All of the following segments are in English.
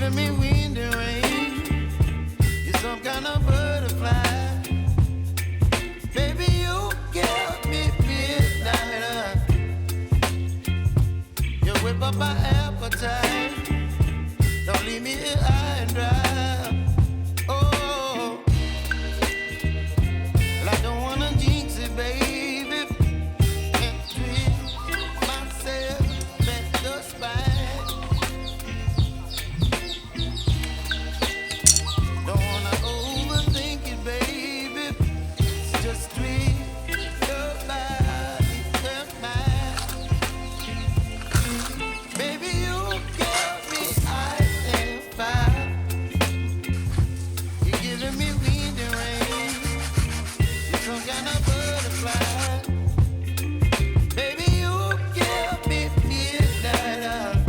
giving me wind and rain. You're some kind of butterfly. Baby, you give me midnight. You whip up my appetite. Don't leave me here high and dry. Oh, well, I don't wanna jinx it, baby, and twist myself at the spine. Don't wanna overthink it, baby. It's just twist your body and mine. Baby, you give me ice and fire. You're giving me wind and rain. You're some kind of butterfly. Baby, you give me midnight.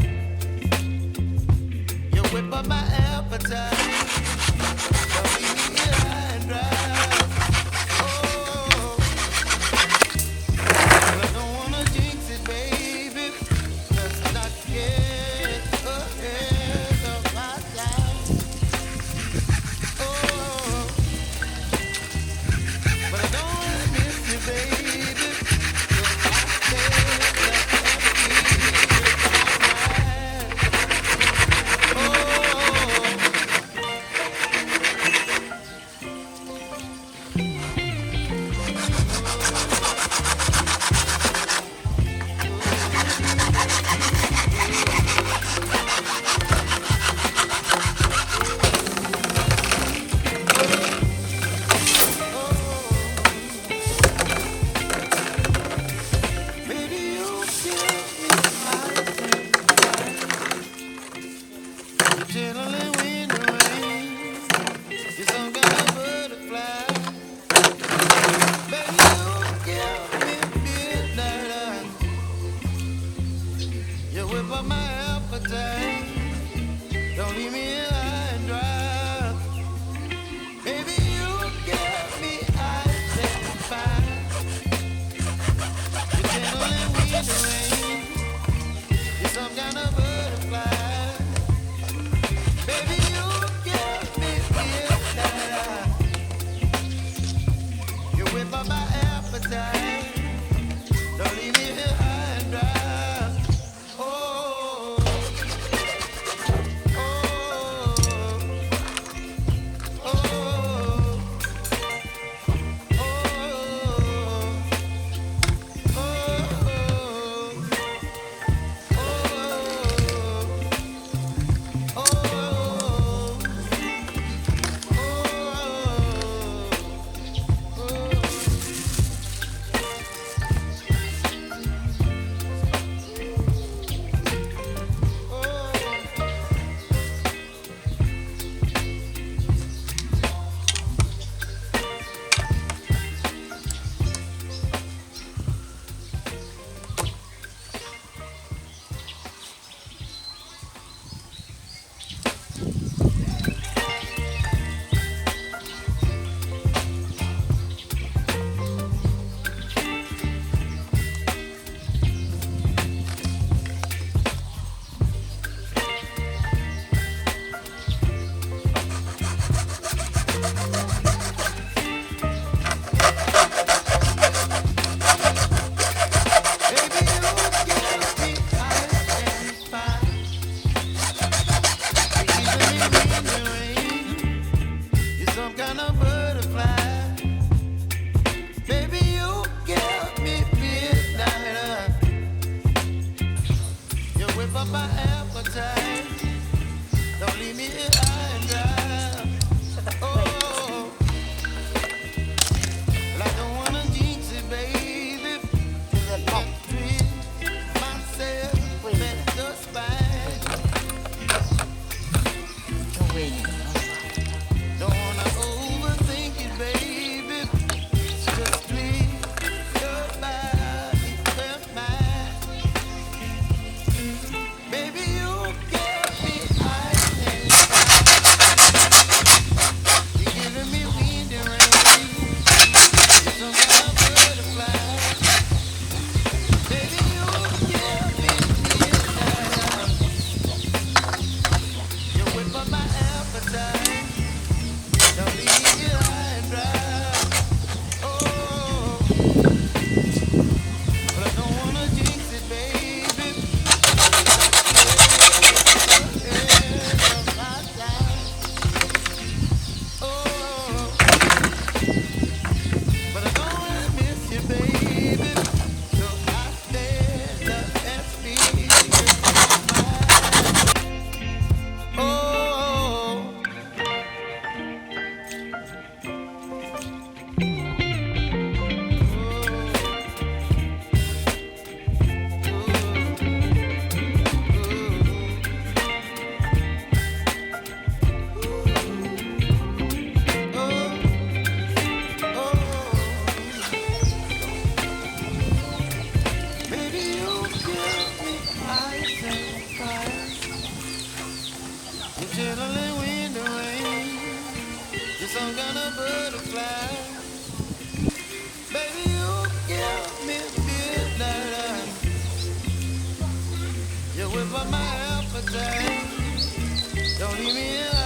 You whip up my appetite. Don't leave me here high and dry. Oh, well, I don't wanna jinx it, baby. Let's not get ahead of myself. Oh, but I don't wanna miss you, baby. 'Cause I said that everything is alright. Baby, you give me ice and fire. Gentle and wind and rain. You're some kind of butterfly. Baby, you give me midnight. You whip up my appetite. Don't leave me here high and dry. Baby, you give me ice and fire. You're gentle and wind and rain. You're some kind of butterfly. Baby, You're chilling in the rain. You're some kind of butterfly. Baby, you give me midnight. You whip up my appetite. Don't leave me